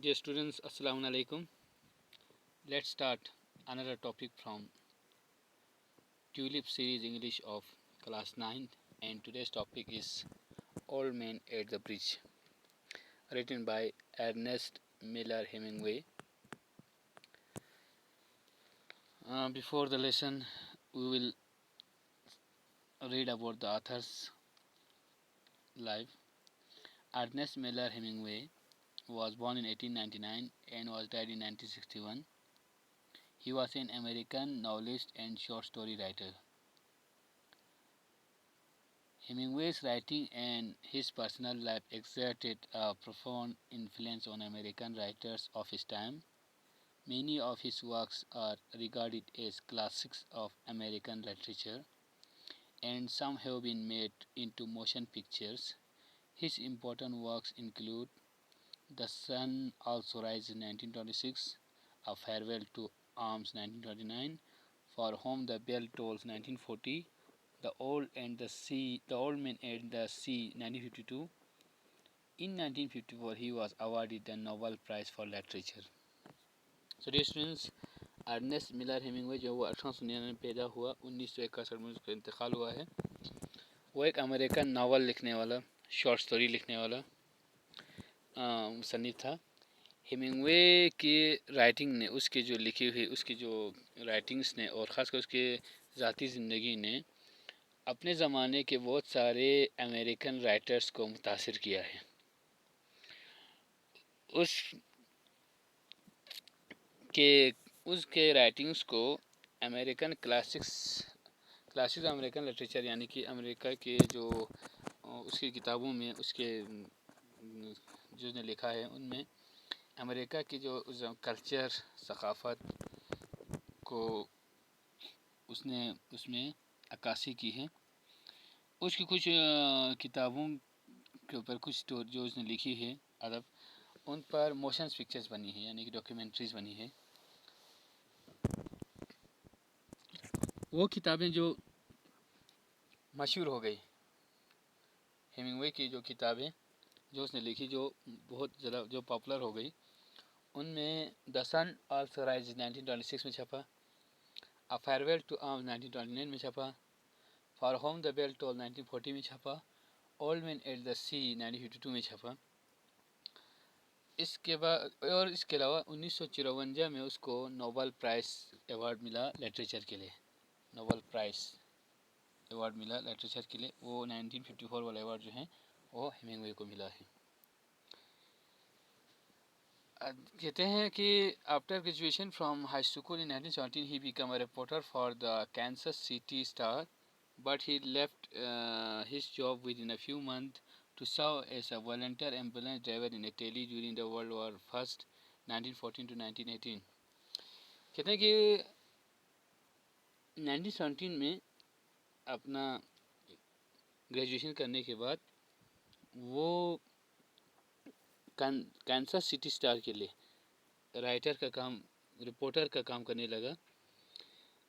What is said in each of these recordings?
Dear students, Assalamu alaikum. Let's start another topic from Tulip series English of class 9, and today's topic is Old Man at the Bridge, written by Ernest Miller Hemingway. Before the lesson, we will read about the author's life. Ernest Miller Hemingway was born in 1899 and was died in 1961. He was an American novelist and short story writer. Hemingway's writing and his personal life exerted a profound influence on American writers of his time. Many of his works are regarded as classics of American literature, and some have been made into motion pictures. His important works include The Sun Also Rises 1926, A Farewell to Arms 1929, For Whom the Bell Tolls 1940, The Old Man and the Sea 1952. In 1954, he was awarded the Nobel Prize for Literature. So dear students, Ernest Miller Hemingway जो वो 1899 में पैदा हुआ, 1961 में उसका इंतकाल हुआ है। वो एक अमेरिकन नावल लिखने वाला, शॉर्ट स्टोरी लिखने वाला मुसन्निफ था। हेमिंगवे की राइटिंग ने, उसकी जो लिखी हुई उसकी जो राइटिंग्स ने और ख़ासकर उसके ज़ाती ज़िंदगी ने अपने ज़माने के बहुत सारे अमेरिकन राइटर्स को मुतासिर किया है। उसके राइटिंग्स को अमेरिकन क्लासिक्स अमेरिकन लिटरेचर यानी कि अमेरिका के जो उसकी किताबों में उसके जो ने लिखा है उनमें अमेरिका की जो कल्चर सकाफ़त को उसने उसमें अक्कासी की है। उसकी कुछ किताबों के ऊपर कुछ जो उसने लिखी है अदब, उन पर मोशन पिक्चर्स बनी है यानी कि डॉक्यूमेंट्रीज बनी है। वो किताबें जो मशहूर हो गई, हेमिंगवे की जो किताबें जो उसने लिखी जो बहुत ज़्यादा जो पॉपुलर हो गई, उनमें द सन ऑल्सो राइज 1926 में छपा, अ फेयरवेल टू आर्म्स 1929 में छपा, For Whom the Bell Toll 1940 में छपा, Old Man at the Sea 1952 में छपा। इसके बाद और इसके अलावा 1954 में उसको नोबेल प्राइज़ अवार्ड मिला लिटरेचर के लिए। नोबेल प्राइज़ अवार्ड मिला लिटरेचर के लिए, वो 1954 वाला अवार्ड जो है वो हेमिंगवे को मिला है। कहते हैं कि after graduation from high school in 1917 he become a reporter for the Kansas city star, but he left his job within a few months to serve as a volunteer ambulance driver in Italy during the World War I 1914 to 1918। कहते हैं कि 1917 में अपना graduation करने के बाद वो Kansas city star के लिए राइटर का काम, रिपोर्टर का काम करने लगा।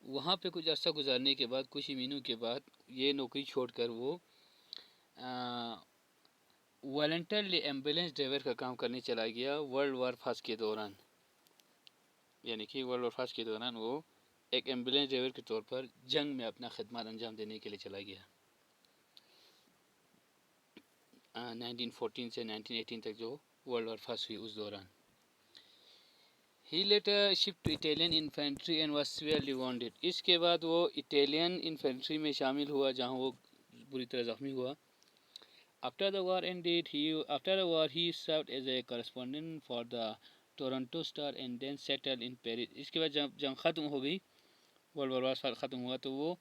वहाँ पे कुछ अर्सा गुजारने के बाद, कुछ ही महीनों के बाद ये नौकरी छोड़कर वो वॉलंटियरली एम्बुलेंस ड्राइवर का काम करने चला गया वर्ल्ड वार फर्स्ट के दौरान। यानी कि वर्ल्ड वार फर्स्ट के दौरान वो एक एम्बुलेंस ड्राइवर के तौर पर जंग में अपना खिदमत अंजाम देने के लिए चला गया। 1914 से 1918 तक जो वर्ल्ड वार फर्स्ट हुई उस दौरान। He later shift to Italian infantry and was severely wounded. इसके बाद वो इटालियन इन्फेंट्री में शामिल हुआ जहाँ वो बुरी तरह जख्मी हुआ। After the war he served as a correspondent for the Toronto Star and then settled in Paris। इसके बाद जब जंग ख़त्म हो गई, वर्ल्ड वार ख़त्म हुआ, तो वो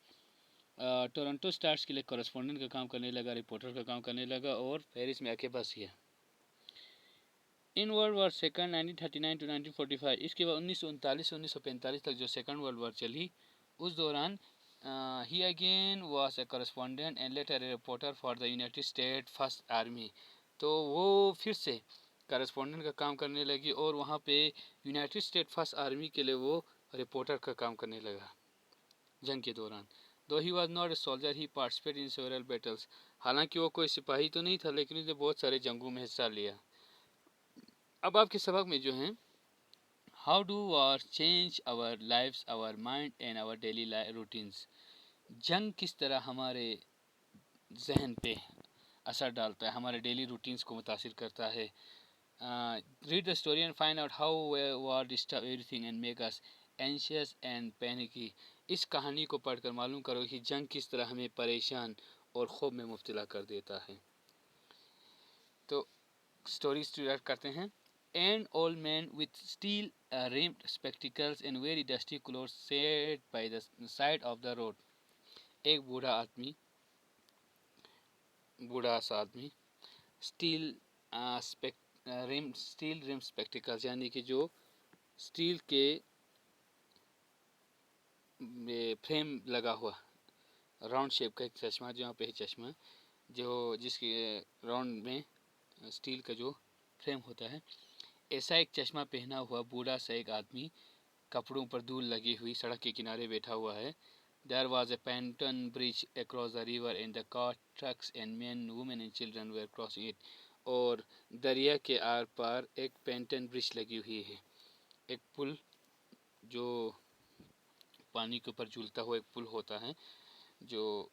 टोरंटो स्टार्स के लिए कॉरेस्पॉन्डेंट का काम करने लगा, रिपोर्टर का काम करने लगा और पेरिस में आके बस गया। In World War second 1939 to 1945, इसके बाद 1939 से 1945 तक जो सेकंड वर्ल्ड वार चली, उस दौरान he again was a correspondent and later a reporter for the United States First Army। तो वो फिर से कॉरेस्पॉन्डेंट का काम करने लगी और वहाँ पे यूनाइटेड स्टेट फर्स्ट आर्मी के लिए वो रिपोर्टर का काम करने लगा जंग के दौरान। दो he was not a soldier he participate in several battles. हालांकि वो कोई सिपाही तो नहीं था, लेकिन उसने बहुत सारे जंगों में हिस्सा लिया। अब आपके सबक में जो है, how do war change our lifes, our mind and our daily routines. जंग किस तरह हमारे जहन पे असर डालता है, हमारे डेली रूटीन्स को मुतासिर करता है। Read the story and find out how war disturb everything and make us anxious and panicky. इस कहानी को पढ़कर मालूम करो कि जंग किस तरह हमें परेशान और खौफ में मुब्तला कर देता है। तो स्टोरी स्टार्ट करते हैं। An old man with steel-rimmed spectacles and very dusty clothes sat by the side of the road. एक बूढ़ा सा आदमी स्टील रिम स्पेक्टिकल्स यानी कि जो स्टील के फ्रेम लगा हुआ राउंड शेप का एक चश्मा, जहाँ पे चश्मा जो जिसके राउंड में स्टील का जो फ्रेम होता है, ऐसा एक चश्मा पहना हुआ बूढ़ा सा एक आदमी कपड़ों पर धूल लगी हुई सड़क के किनारे बैठा हुआ है। There was a pontoon bridge across the river and the car, trucks and men, women and children were crossing it. और दरिया के आर पार एक पेंटन ब्रिज लगी हुई है, एक पुल जो पानी के ऊपर झूलता हुआ एक पुल होता है, जो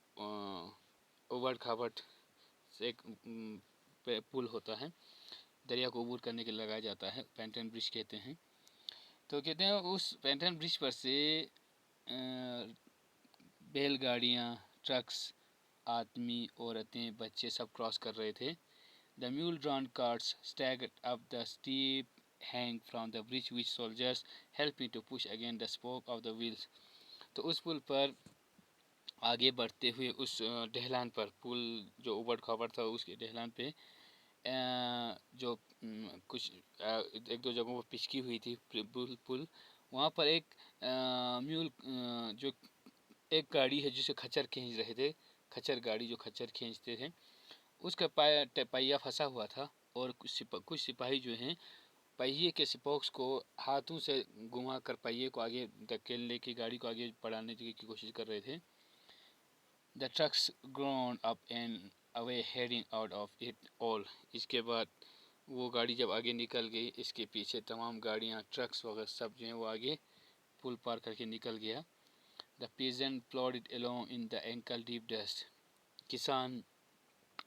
उबड़ खाबड़ से एक पुल होता है, दरिया को अबूर करने के लिए लगाया जाता है, पेंटन ब्रिज कहते हैं। तो कहते हैं उस पेंटन ब्रिज पर से बैलगाड़ियाँ, ट्रक्स, आदमी, औरतें, बच्चे सब क्रॉस कर रहे थे। The mule-drawn carts staggered up the steep hang from the bridge which soldiers helped me to push against the spoke of the wheels. तो उस पुल पर आगे बढ़ते हुए उस ढलान पर, पुल जो उबड़ खाबड़ था उसके ढलान पे जो कुछ एक दो जगहों पर पिचकी हुई थी पुल, वहाँ पर एक म्यूल जो एक गाड़ी है जिसे खच्चर खींच रहे थे, खच्चर गाड़ी जो खच्चर खींचते थे, उसका पहिया फंसा हुआ था और कुछ सिपाही जो हैं पहिए के स्पोक्स को हाथों से घुमा कर पहिए को आगे धकेलने की, गाड़ी को आगे बढ़ाने की कोशिश कर रहे थे। The trucks ground up and away heading out of it all. इसके बाद वो गाड़ी जब आगे निकल गई, इसके पीछे तमाम गाड़ियाँ, ट्रक्स वगैरह सब जो हैं वो आगे पुल पार करके निकल गया। The peasant plodded along in the ankle-deep dust. किसान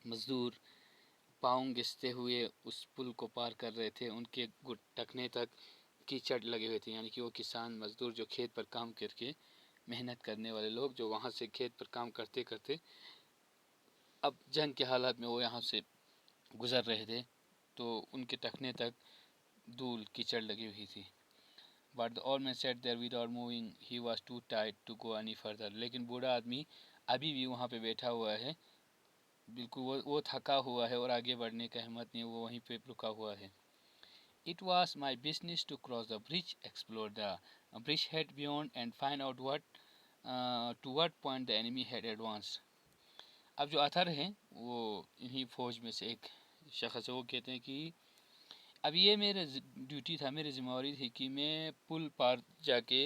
मजदूर पाँव घिसते हुए उस पुल को पार कर रहे थे, उनके घुटने तक कीचड़ लगे हुए थे, यानी कि वो किसान मजदूर जो खेत पर काम करके मेहनत करने वाले लोग जो वहाँ से खेत पर काम करते करते अब जंग के हालात में वो यहाँ से गुज़र रहे थे, तो उनके टखने तक धूल कीचड़ लगी हुई थी। But the old man sat there without moving. He was too tired to go any further. लेकिन बूढ़ा आदमी अभी भी वहाँ पे बैठा हुआ है, बिल्कुल वो थका हुआ है और आगे बढ़ने का हिम्मत नहीं, वो वहीं पे रुका हुआ है। It was my business to cross the bridge, explore the bridgehead beyond and find out to what point the enemy had advanced. अब जो अथर हैं वो इन्हीं फौज में से एक शख्स है, वो कहते हैं कि अब ये मेरा ड्यूटी था, मेरी जिम्मेवारी थी कि मैं पुल पार जाके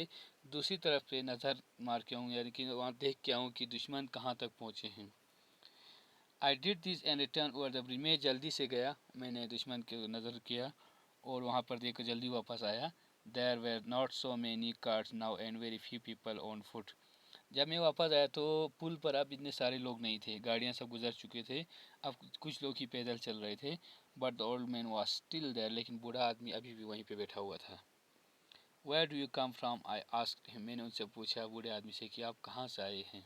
दूसरी तरफ पे नज़र मार के आऊँ, यानी कि वहाँ देख के आऊँ कि दुश्मन कहाँ तक पहुँचे हैं। I did this and return over the bridge. मैं जल्दी से गया, मैंने दुश्मन के नज़र किया और वहाँ पर देख कर जल्दी वापस आया। There were not so many cars now and very few people on foot. जब मैं वापस आया तो पुल पर अब इतने सारे लोग नहीं थे, गाड़ियाँ सब गुजर चुके थे, अब कुछ लोग ही पैदल चल रहे थे। But the old man was still there, लेकिन बूढ़ा आदमी अभी भी वहीं पे बैठा हुआ था। Where do you come from, I asked him. मैंने उनसे पूछा बूढ़े आदमी से कि आप कहाँ से आए हैं।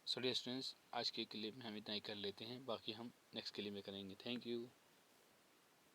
सो डियर स्टूडेंट्स, आज के क्लिप में हम इतना ही कर लेते हैं, बाकी हम नेक्स्ट क्लिप में करेंगे। Thank you.